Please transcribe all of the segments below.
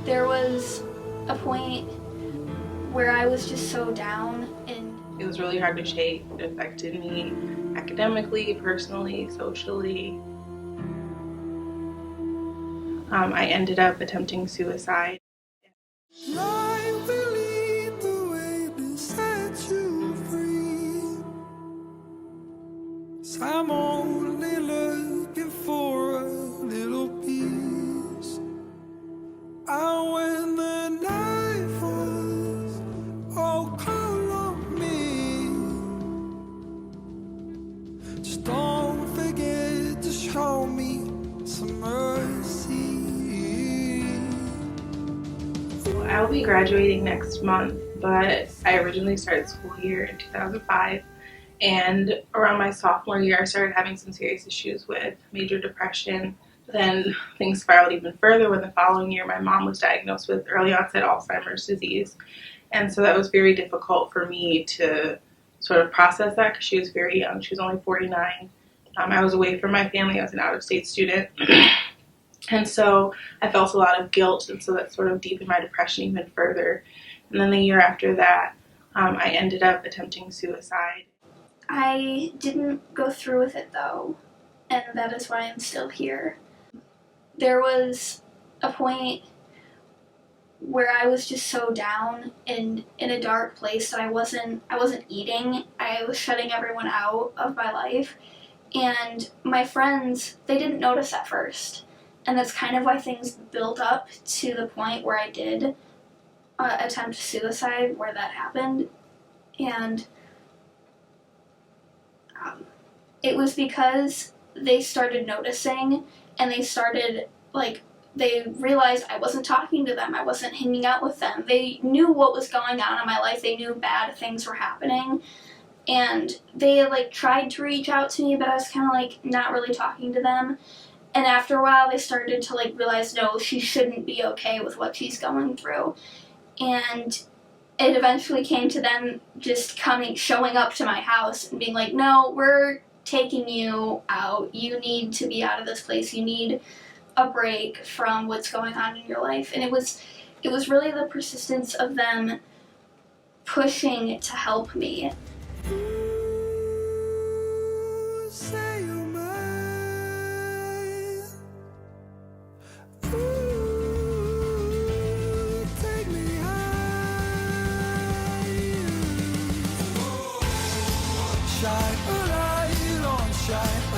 There was a point where I was just so down, and it was really hard to shake. It affected me academically, personally, socially. I ended up attempting suicide. Life will lead the way to set you free. So I'm only looking for a little peace. And when the night falls, oh, call on me. Just don't forget to show me some mercy. I'll be graduating next month, but I originally started school here in 2005, and around my sophomore year I started having some serious issues with major depression. Then things spiraled even further when the following year my mom was diagnosed with early onset Alzheimer's disease, and so that was very difficult for me to sort of process that because she was very young. She was only 49. I was away from my family. I was an out-of-state student. And so I felt a lot of guilt, and so that sort of deepened my depression even further. And then the year after that, I ended up attempting suicide. I didn't go through with it though, and that is why I'm still here. There was a point where I was just so down and in a dark place that I wasn't eating. I was shutting everyone out of my life, and my friends, they didn't notice at first. And that's kind of why things built up to the point where I did attempt suicide, where that happened. And it was because they started noticing, and they started, they realized I wasn't talking to them, I wasn't hanging out with them. They knew what was going on in my life, they knew bad things were happening, and they tried to reach out to me, but I was kind of not really talking to them. And after a while they started to realize, no, she shouldn't be okay with what she's going through. And it eventually came to them just showing up to my house and being like, no, we're taking you out. You need to be out of this place. You need a break from what's going on in your life. And it was really the persistence of them pushing to help me. Say you're mine. Take me high. Shine a light on me. Shine a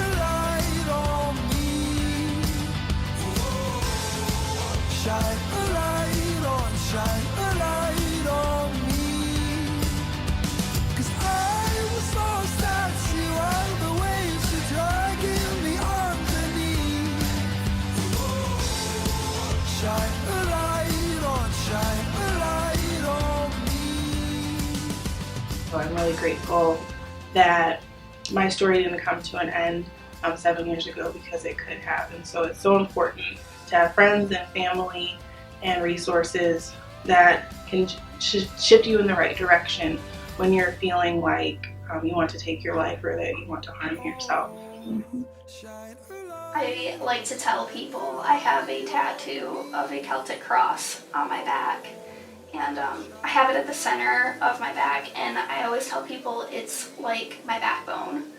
light on me. 'Cause I was lost at sea while the waves were dragging me underneath. Shine a light on me. So I'm really grateful that my story didn't come to an end 7 years ago, because it could have. And so it's so important to have friends and family and resources that can shift you in the right direction when you're feeling like you want to take your life or that you want to harm yourself. I like to tell people I have a tattoo of a Celtic cross on my back, and I have it at the center of my back, and I always tell people it's like my backbone.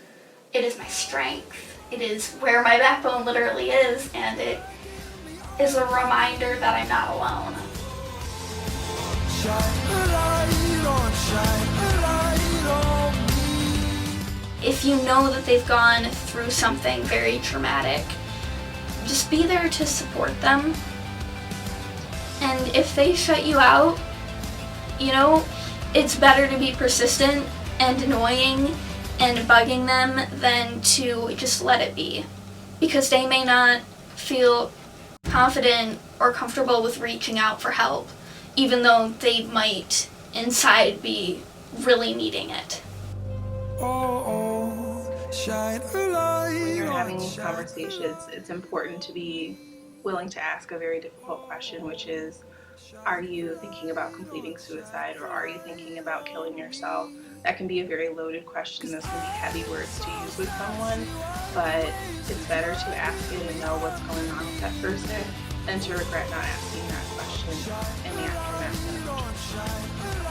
It is my strength. It is where my backbone literally is, and it is a reminder that I'm not alone. Shine a light on me. If you know that they've gone through something very traumatic, just be there to support them. And if they shut you out, it's better to be persistent and annoying and bugging them than to just let it be. Because they may not feel confident or comfortable with reaching out for help, even though they might inside be really needing it. Shine a light. When you're having these conversations, it's important to be willing to ask a very difficult question, which is, are you thinking about completing suicide, or are you thinking about killing yourself? That can be a very loaded question. Those can be heavy words to use with someone, but it's better to ask it and know what's going on with that person than to regret not asking that question in the aftermath. Shine,